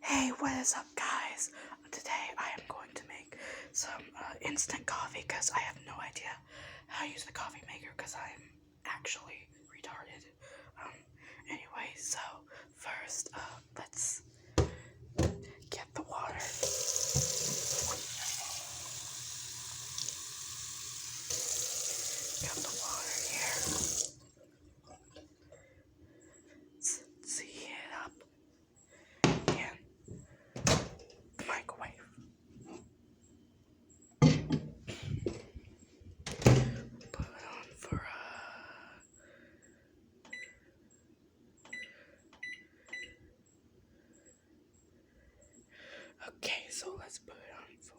Hey, what is up, guys? Today I am going to make some instant coffee because I have no idea how to use the coffee maker because I'm actually retarded. Anyway, so first, let's get the water. Got the water here. Let's heat it up in the microwave. Put it on for okay, so let's put it on for.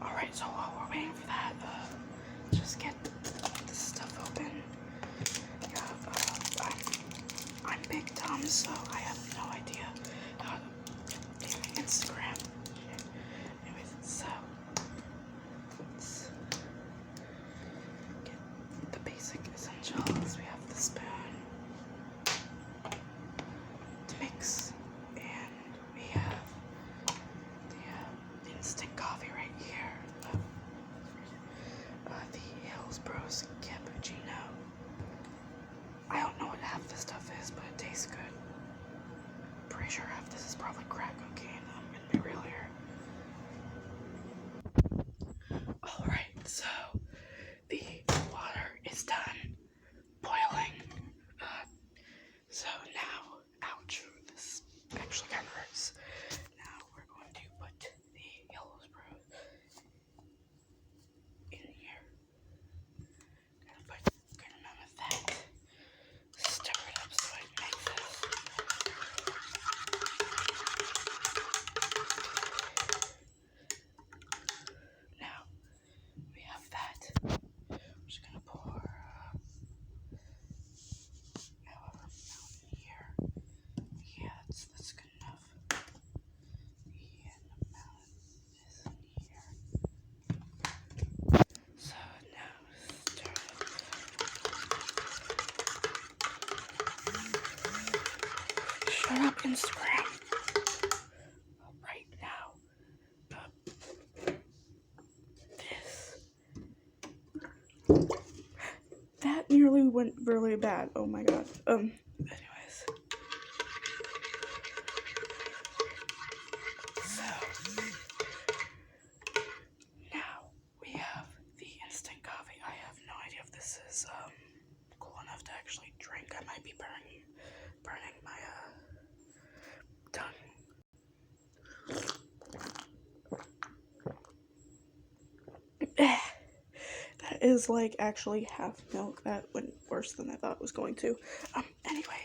Alright, so while we're waiting for that, just get this stuff open. Yeah, I'm big dumb, so I have no idea how to do Instagram. Anyways, so let's get the basic essentials. We have the spoon to mix, and we have the instant coffee right here. The Hillsborough cappuccino. I don't know what half this stuff is, but it tastes good. Pretty sure half this is probably crack cocaine. I'm gonna be real here. Alright, so the water is done boiling. So now, ouch, this actually kind of hurts. Now we're going to put the Hillsborough in here. Gotta put a good amount of that. Stir it up so it mixes. Now we have that. I'm just gonna pour however amount in here. Yeah, that's good enough. And amount is in here. So now stir it. Shut up, Instagram. Right now, this. That nearly went really bad. Oh my god. Anyways. So, now we have the instant coffee. I have no idea if this is, cool enough to actually drink. I might be burning my, tongue. That is like actually half milk. That went worse than I thought it was going to. Anyways.